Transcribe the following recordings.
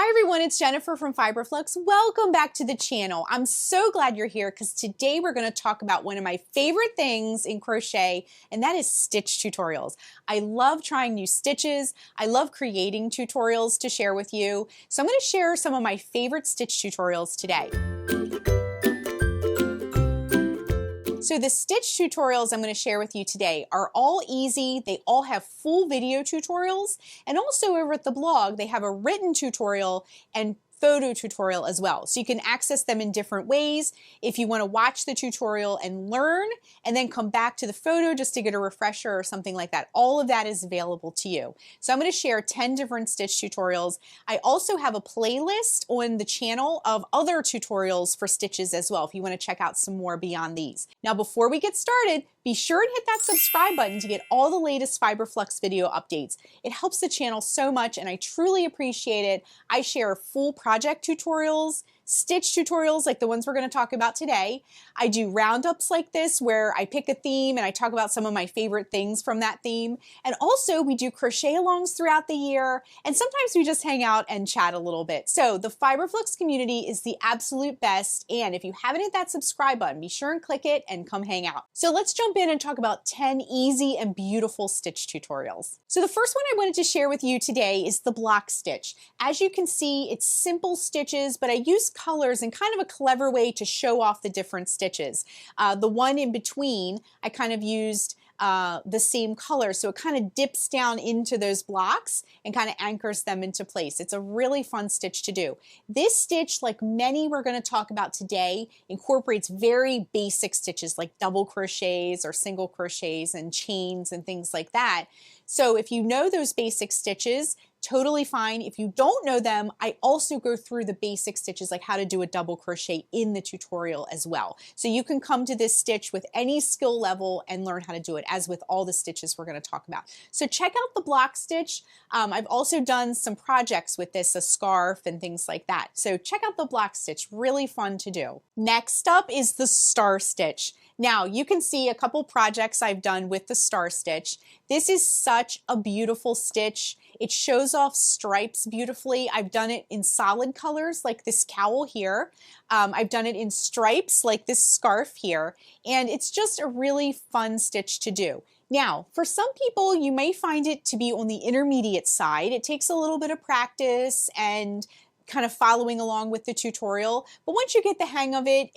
Hi everyone, it's Jennifer from Fiberflux. Welcome back to the channel. I'm so glad you're here because today we're going to talk about one of my favorite things in crochet, and that is stitch tutorials. I love trying new stitches. I love creating tutorials to share with you. So I'm going to share some of my favorite stitch tutorials today. So the stitch tutorials I'm going to share with you today are all easy. They all have full video tutorials, and also over at the blog they have a written tutorial and photo tutorial as well. So you can access them in different ways if you want to watch the tutorial and learn and then come back to the photo just to get a refresher or something like that. All of that is available to you. So I'm going to share 10 different stitch tutorials. I also have a playlist on the channel of other tutorials for stitches as well if you want to check out some more beyond these. Now before we get started, be sure and hit that subscribe button to get all the latest Fiberflux video updates. It helps the channel so much and I truly appreciate it. I share full project tutorials, stitch tutorials like the ones we're going to talk about today. I do roundups like this where I pick a theme and I talk about some of my favorite things from that theme. And also we do crochet alongs throughout the year, and sometimes we just hang out and chat a little bit. So the Fiberflux community is the absolute best, and if you haven't hit that subscribe button, be sure and click it and come hang out. So let's jump in and talk about 10 easy and beautiful stitch tutorials. So the first one I wanted to share with you today is the block stitch. As you can see, it's simple stitches, but I use colors in kind of a clever way to show off the different stitches. The one in between, I kind of used the same color, so it kind of dips down into those blocks and kind of anchors them into place. It's a really fun stitch to do. This stitch, like many we're going to talk about today, incorporates very basic stitches like double crochets or single crochets and chains and things like that. So if you know those basic stitches, totally fine. If you don't know them, I also go through the basic stitches like how to do a double crochet in the tutorial as well. So you can come to this stitch with any skill level and learn how to do it, as with all the stitches we're going to talk about. So check out the block stitch. I've also done some projects with this, a scarf and things like that. So check out the block stitch, really fun to do. Next up is the star stitch. Now you can see a couple projects I've done with the star stitch. This is such a beautiful stitch. It shows off stripes beautifully. I've done it in solid colors like this cowl here. I've done it in stripes like this scarf here, and it's just a really fun stitch to do. Now, for some people, you may find it to be on the intermediate side. It takes a little bit of practice and kind of following along with the tutorial, but once you get the hang of it,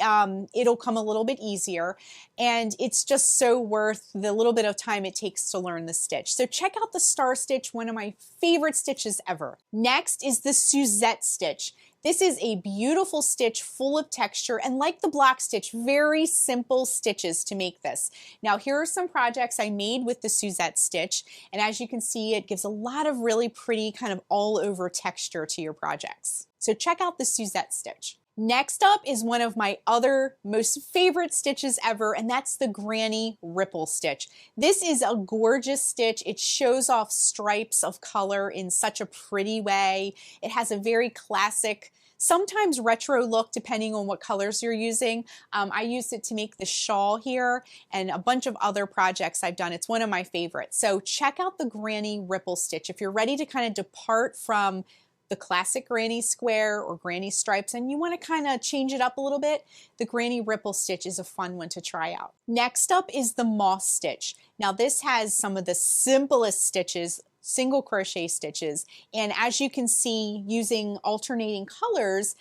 it'll come a little bit easier, and it's just so worth the little bit of time it takes to learn the stitch. So check out the star stitch, one of my favorite stitches ever. Next is the Suzette stitch. This is a beautiful stitch full of texture, and like the block stitch, very simple stitches to make this. Now here are some projects I made with the Suzette stitch, and as you can see, it gives a lot of really pretty kind of all over texture to your projects. So check out the Suzette stitch. Next up is one of my other most favorite stitches ever, and that's the Granny Ripple stitch. This is a gorgeous stitch. It shows off stripes of color in such a pretty way. It has a very classic, sometimes retro look depending on what colors you're using. I used it to make the shawl here and a bunch of other projects I've done. It's one of my favorites. So check out the Granny Ripple stitch. If you're ready to kind of depart from the classic granny square or granny stripes and you want to kind of change it up a little bit, the Granny Ripple stitch is a fun one to try out. Next up is the moss stitch. Now this has some of the simplest stitches, single crochet stitches, and as you can see, using alternating colors,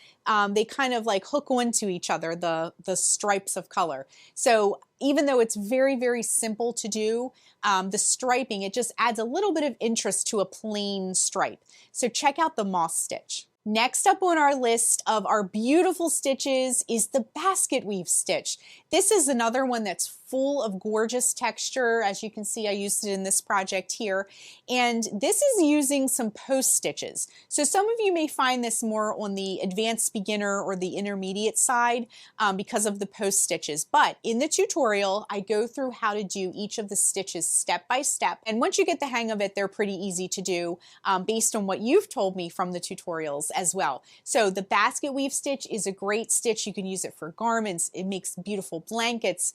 they kind of like hook onto each other, the stripes of color. So even though it's very, very simple to do, the striping, it just adds a little bit of interest to a plain stripe. So check out the moss stitch. Next up on our list of our beautiful stitches is the Basketweave Stitch. This is another one that's full of gorgeous texture. As you can see, I used it in this project here. And this is using some post stitches. So some of you may find this more on the advanced beginner or the intermediate side because of the post stitches. But in the tutorial, I go through how to do each of the stitches step by step. And once you get the hang of it, they're pretty easy to do based on what you've told me from the tutorials as well. So the Basketweave Stitch is a great stitch. You can use it for garments. It makes beautiful blankets,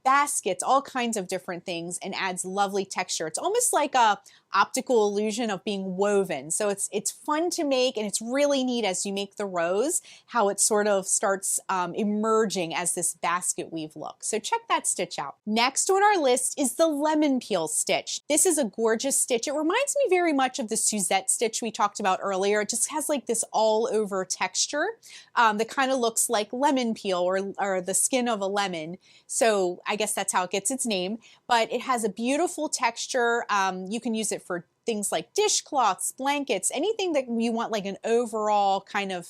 baskets, all kinds of different things, and adds lovely texture. It's almost like a optical illusion of being woven. So it's fun to make, and it's really neat as you make the rows, how it sort of starts emerging as this basket weave look. So check that stitch out. Next on our list is the lemon peel stitch. This is a gorgeous stitch. It reminds me very much of the Suzette stitch we talked about earlier. It just has like this all over texture that kind of looks like lemon peel or the skin of a lemon. So I guess that's how it gets its name, but it has a beautiful texture. You can use it for things like dishcloths, blankets, anything that you want like an overall kind of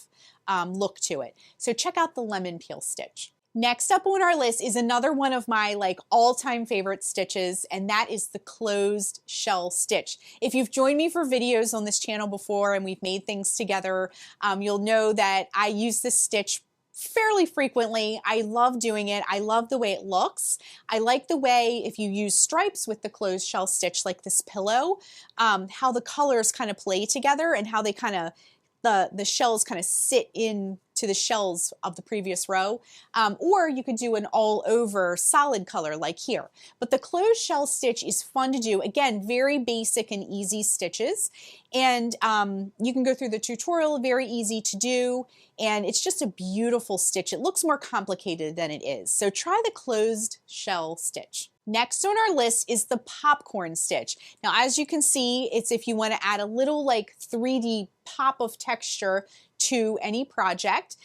look to it. So check out the lemon peel stitch. Next up on our list is another one of my like all-time favorite stitches, and that is the closed shell stitch. If you've joined me for videos on this channel before and we've made things together, you'll know that I use this stitch fairly frequently. I love doing it. I love the way it looks. I like the way, if you use stripes with the closed shell stitch like this pillow, how the colors kind of play together and how they kind of, the shells kind of sit in to the shells of the previous row, or you could do an all over solid color like here. But the closed shell stitch is fun to do. Again, very basic and easy stitches, and you can go through the tutorial, very easy to do, and it's just a beautiful stitch. It looks more complicated than it is. So try the closed shell stitch. Next on our list is the popcorn stitch. Now, as you can see, it's if you want to add a little like 3D pop of texture to any project.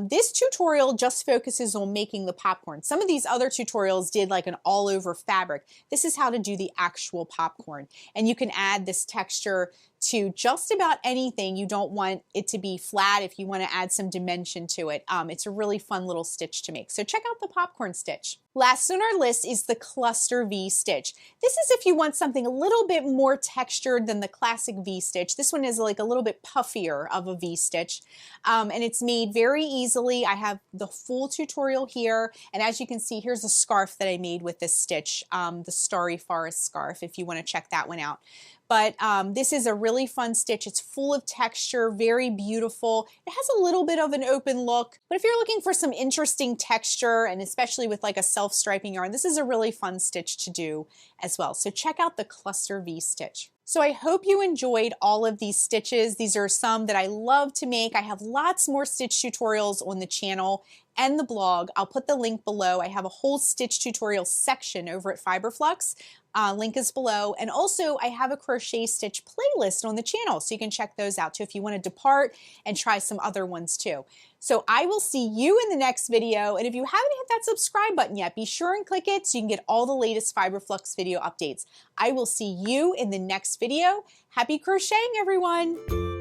This tutorial just focuses on making the popcorn. Some of these other tutorials did like an all over fabric. This is how to do the actual popcorn. And you can add this texture to just about anything. You don't want it to be flat if you want to add some dimension to it. It's a really fun little stitch to make. So check out the popcorn stitch. Last on our list is the cluster V stitch. This is if you want something a little bit more textured than the classic V stitch. This one is like a little bit puffier of a V stitch, and it's made very easily. I have the full tutorial here, and as you can see, here's a scarf that I made with this stitch, the Starry Forest scarf, if you want to check that one out. But this is a really fun stitch. It's full of texture, very beautiful. It has a little bit of an open look, but if you're looking for some interesting texture, and especially with like a self-striping yarn, this is a really fun stitch to do as well. So check out the cluster V stitch. So I hope you enjoyed all of these stitches. These are some that I love to make. I have lots more stitch tutorials on the channel and the blog. I'll put the link below. I have a whole stitch tutorial section over at Fiberflux. Link is below. And also I have a crochet stitch playlist on the channel, so you can check those out too if you want to depart and try some other ones too. So I will see you in the next video. And if you haven't hit that subscribe button yet, be sure and click it so you can get all the latest Fiberflux video updates. I will see you in the next video. Happy crocheting, everyone!